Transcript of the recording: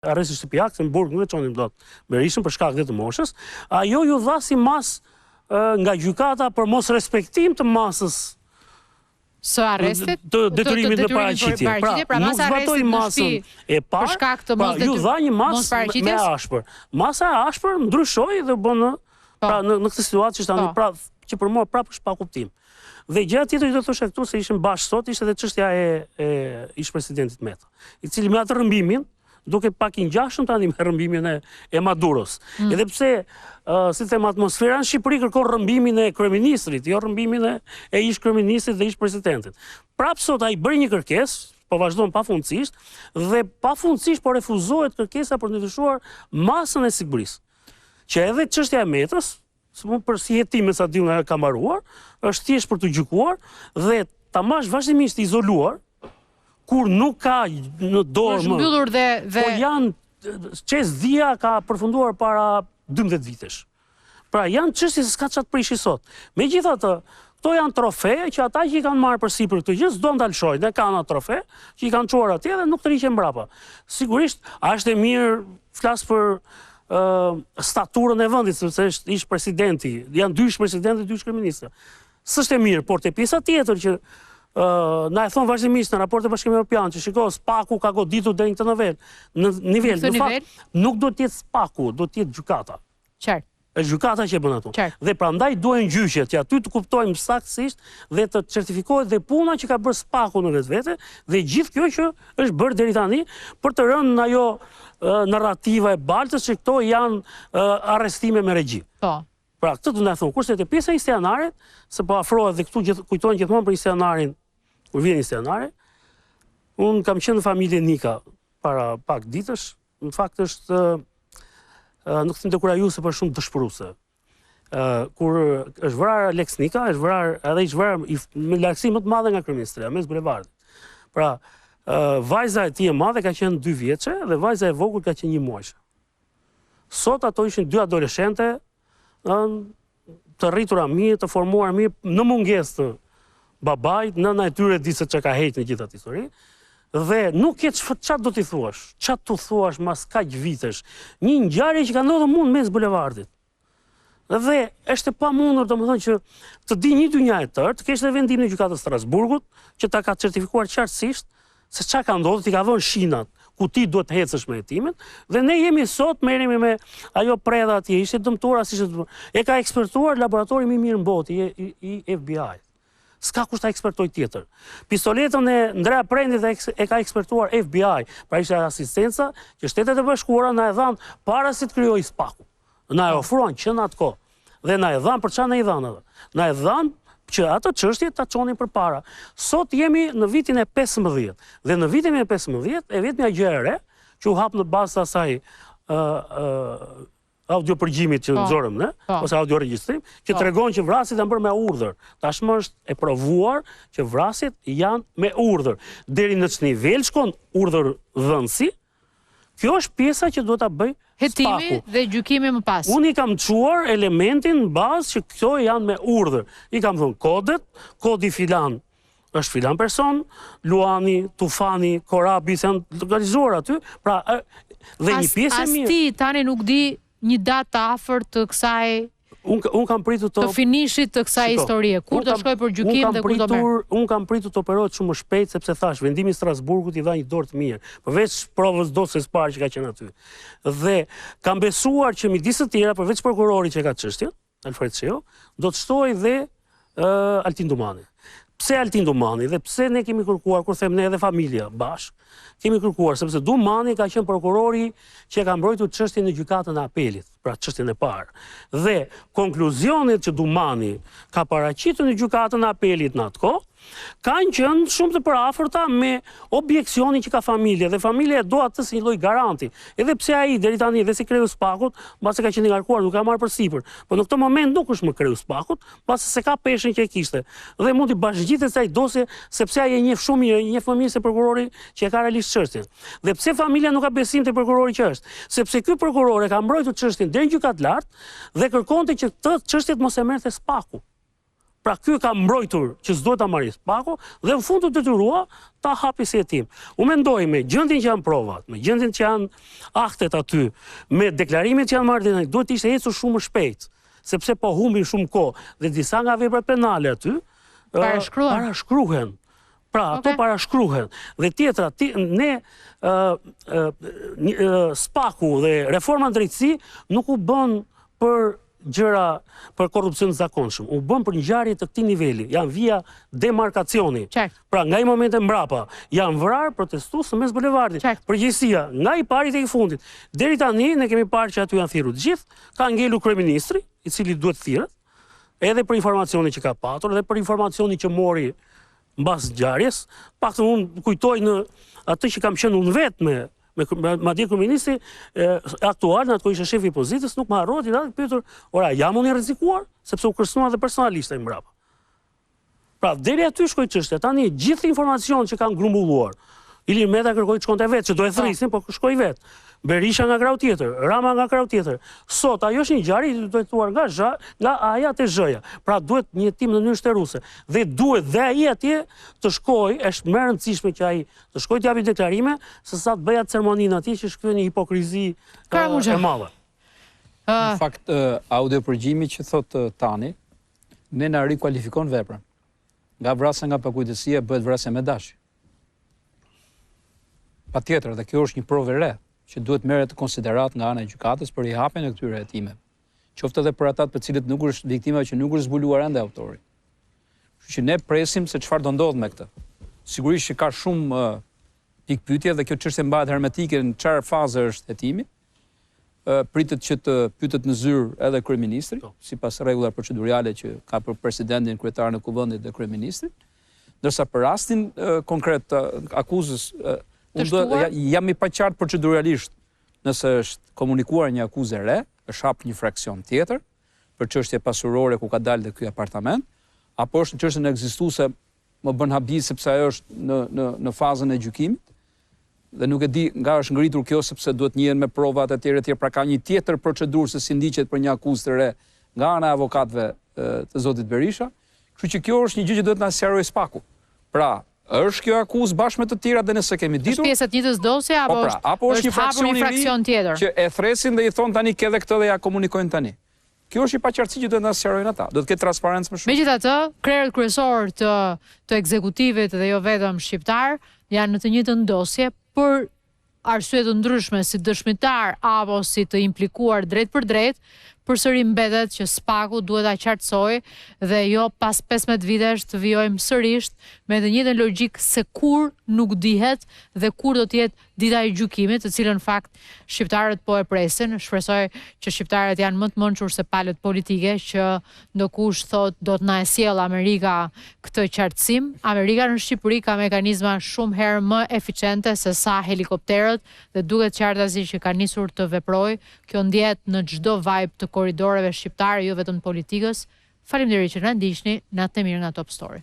arresti shtëpiak, se në burg nuk e çonin dot Berishën për shkak të moshës, ajo ju dha si mas nga gjykata për mos respektim të masës së arrestit të detyrimit në paraqitje. Pra nuk zbatoi masën e parë, për shkak të ju dha një masë me ashpër. Masa e ashpër ndryshoi dhe bën në këtë situatë që tani që për mua prapë është pa kuptim. Dhe gjëja tjetër që do thoshë këtu se ishim bashkë sot ishte edhe çështja e ish-presidentit Meta, i cili me atë rrëmbimin duke pak i ngjashëm tani me rrëmbimin e Maduros. Edhe pse si them atmosfera në Shqipëri kërkon rrëmbimin e kryeministrit, jo rrëmbimin e ish-kryeministrit dhe ish-presidentit. Prapë sot ai bëri një kërkesë, po vazhdon pafundësisht dhe pafundësisht po refuzohet kërkesa për të ndryshuar masën e sigurisë. Që edhe çështja e Metës, për si jetime sa di nga ka mbaruar, është thjesht për të gjykuar dhe ta marrësh vazhdimisht izoluar, kur nuk ka në dorë më. Mbyllur dhe po janë Dia ka përfunduar para 12 vitesh. Pra janë çështje se s'ka çat prishi sot. Megjithatë, këto janë trofe që ata që i kanë marrë përsipër këtë gjë s'do ndalshojnë, ne kanë atë trofe që i kanë çuar atje dhe nuk të riqen mbrapa. Sigurisht, është e mirë flas për staturën e vendit, sepse është ish-presidenti, janë dy ish-presidentë, dy ish-kryeministra. S'është e mirë, por te pjesa tjetër që na e thon vazhdimisht në raportet e Bashkimit Evropian që shiko Spaku ka goditur deri në nivel, në fakt nuk do të jetë Spaku, do të jetë gjykata. Qartë. Është gjykata që e bën ato. Dhe prandaj duhen gjyqet që aty të kuptojmë saktësisht dhe të certifikohet dhe puna që ka bërë Spaku në vetvete dhe gjithë kjo që është bërë deri tani për të rënë në ajo narrativa e baltës që këto janë arrestime me regji. Po. Pra këtë do na thon, kurse te pjesa istianare, se po afrohet dhe këtu kujtojnë gjithmonë për istianarin, kur vjen istianare, unë kam qenë në familje Nika para pak ditësh, në fakt është nuk them të kurajuse për shumë dëshpëruese. Kur është vrarë Alex Nika, është vrarë edhe ish vrarë me lartësi më të madhe nga kryeministria, mes bulevardit. Pra, vajza e tij e madhe ka qenë 2 vjeçe dhe vajza e vogël ka qenë 1 muajshe. Sot ato ishin 2 adoleshente të rritura mirë, të formuar mirë, në mungesë të babait, nëna e tyre di se çka ka heqë në gjithë atë histori. Dhe nuk ke çfarë do t'i thuash, çfarë tu thuash mas kaq vitesh. Një ngjarje që ka ndodhur mund mes bulevardit. Dhe është e pamundur domethënë që të di një dynja e tërë, të kesh edhe vendimin e gjykatës Strasburgut, që ta ka certifikuar qartësisht se çka ka ndodhur, ti ka dhënë shinat ku ti duhet të hecësh me hetimin, dhe ne jemi sot merremi me ajo predha atje, ishte dëmtuar as ishte dëmtuar. E ka ekspertuar laboratori më i mirë në botë i FBI. S'ka kush ta ekspertoj tjetër. Pistoletën e Ndrea Prendit e ka ekspertuar FBI, pra ishte asistenca që Shtetet e Bashkuara na e dhanë para se të krijojë Spaku. Na e ofruan që në atë kohë. Dhe na e dhanë për çfarë na i dhanë atë? Na e dhanë që ato çështje ta çonin përpara. Sot jemi në vitin e 15 dhe në vitin e 15 e vetmja gjë e re që u hap në bazë të asaj audiopërgjimit që nxorëm ne, ose audioregjistrim, që tregon që vrasjet janë bërë me urdhër. Tashmë është e provuar që vrasjet janë me urdhër. Deri në ç'nivel nivel shkon urdhër dhënësi. Kjo është pjesa që duhet ta bëj hetimi dhe gjykimi më pas. Unë i kam çuar elementin në bazë që këto janë me urdhër. I kam thënë kodet, kodi filan është filan person, Luani, Tufani, Korabi janë lokalizuar aty. Pra dhe një pjesë e mirë. As ti tani nuk di një datë të afërt të kësaj Unë kam pritur të finishit të kësaj historie. Kur do shkoj për gjykim dhe kur do merr? Unë kam pritur të operohet shumë më shpejt sepse thash vendimi i Strasburgut i dha një dorë të mirë, përveç provës dosjes parë që ka qenë aty. Dhe kam besuar që midis të tjera, përveç prokurorit që ka çështjen, Alfred Sheu, do të shtojë dhe Altin Dumani. Pse Altin Dumani dhe pse ne kemi kërkuar, kur them ne edhe familja bashkë, kemi kërkuar sepse Dumani ka qenë prokurori që ka mbrojtur çështjen në gjykatën e apelit, pra çështjen e parë. Dhe konkluzionet që Dumani ka paraqitur në gjykatën e apelit në atë kohë kanë qenë shumë të përafërta me objeksionin që ka familja, dhe familja do atë si një lloj garanti. Edhe pse ai deri tani dhe si kreu Spakut, mbasi ka qenë i ngarkuar, nuk ka marrë përsipër. Po në këtë moment nuk është më kreu Spakut, mbasi se ka peshën që e kishte. Dhe mund të bashkëngjitet kësaj dosje sepse ai e njeh shumë mirë, i njeh më mirë se prokurori që e ka realisht çështjen. Dhe pse familja nuk ka besim te prokurori që është? Sepse ky prokuror e ka mbrojtur çështjen deri në gjykatë lart dhe kërkonte që këtë çështje të mos e merrte Spaku. Pra ky ka mbrojtur që s'duhet ta marrë Spaku dhe në fund të detyrua ta hapi si hetim. Unë mendoj me gjendjen që janë provat, me gjendjen që janë aktet aty, me deklarimet që janë marrë, duhet të ishte ecur shumë më shpejt, sepse po humbin shumë kohë dhe disa nga veprat penale aty parashkruhen. Pra, ato parashkruhen. Dhe tjetra, Spaku dhe reforma në drejtësi nuk u bën për gjëra për korrupsion të zakonshëm. U bën për ngjarje të këtij niveli. Janë vija demarkacioni. Pra, nga i momente mbrapa janë vrarë protestues në mes bulevardit. Përgjegjësia nga i pari tek i fundit. Deri tani ne kemi parë që aty janë thirrur të gjithë. Ka ngelur kryeministri, i cili duhet thirrët, edhe për informacionin që ka patur dhe për informacionin që mori mbas ngjarjes. Paktën unë kujtoj në atë që kam qenë unë vetë me madje kryeministri aktual, në atë kohë ishte shefi i pozitës, nuk më harrohet i datë pyetur, ora, jam unë i rrezikuar, sepse u kërcënua dhe personalisht ai mbrapa. Pra, deri aty shkoi çështja. Tani gjithë informacionet që kanë grumbulluar, Ilir Meta kërkoi të shkonte vetë, që do e thrisin, po shkoi vetë. Berisha nga krau tjetër, Rama nga krau tjetër. Sot ajo është një ngjarje që duhet thuar nga A-ja te Z-ja. Pra duhet një hetim në mënyrë shteruse. Dhe duhet dhe ai atje të shkojë, është më e rëndësishme që ai të shkojë të japi deklarime, sesa të bëja ceremoninë atje që shkruan një hipokrizi e madhe. Në fakt, audiopërgjimi që thot Tani, ne na rikualifikon veprën. Nga vrasja nga pakujdesia bëhet vrasja me dashje. Patjetër, dhe kjo është një provë e re që duhet merret konsiderat nga ana e gjykatës për i hapjen e këtyre hetimeve. Qoftë edhe për ata për cilët nuk është viktima që nuk është zbuluar ende autori. Kështu që ne presim se çfarë do ndodh me këtë. Sigurisht që ka shumë pikpyetje dhe kjo çështje mbahet hermetike në çfarë faze është hetimi. Pritet që të pyetet në zyrë edhe kryeministri, sipas rregullave procedurale që ka për presidentin, kryetarin e kuvendit dhe kryeministrin, ndërsa për rastin konkret akuzës jam i paqartë proceduralisht nëse është komunikuar një akuzë e re, është hap një fraksion tjetër për çështje pasurore ku ka dalë dhe ky apartament, apo është në çështjen ekzistuese më bën habi sepse ajo është në fazën e gjykimit. Dhe nuk e di nga është ngritur kjo sepse duhet njihen me provat e tjera, pra ka një tjetër procedurë se si ndiqet për një akuzë të re nga ana e avokatëve të zotit Berisha. Kështu që kjo është një gjë që duhet na sqarojë Spaku. Pra, është kjo akuzë bashkë me të tjera dhe nëse kemi ditur? Është pjesë e të njëjtës dosje apo është hapur një fraksion tjetër? Që e thresin dhe i thon tani ke edhe këtë dhe ja komunikojnë tani. Kjo është i paqartësi që duhet na sqarojnë ata. Do të ketë transparencë më shumë. Megjithatë, krerët kryesor të ekzekutivit dhe jo vetëm shqiptar janë në të njëjtën dosje për arsye të ndryshme si dëshmitar apo si të implikuar drejt për drejt, përsëri mbetet që Spaku duhet ta qartësojë dhe jo pas 15 vitesh të vijojmë sërish me të njëjtën logjik se kur nuk dihet dhe kur do të jetë dita e gjykimit, të cilën fakt shqiptarët po e presin. Shpresoj që shqiptarët janë më të mençur se palët politike që ndokush thot do të na e sjell Amerika këtë qartësim. Amerika në Shqipëri ka mekanizma shumë herë më eficiente se sa helikopterët dhe duket qartësi që ka nisur të veprojë. Kjo ndjet në çdo vibe të korridoreve shqiptare, jo vetëm politikës. Faleminderit që na ndiqni, natë mirë nga Top Story.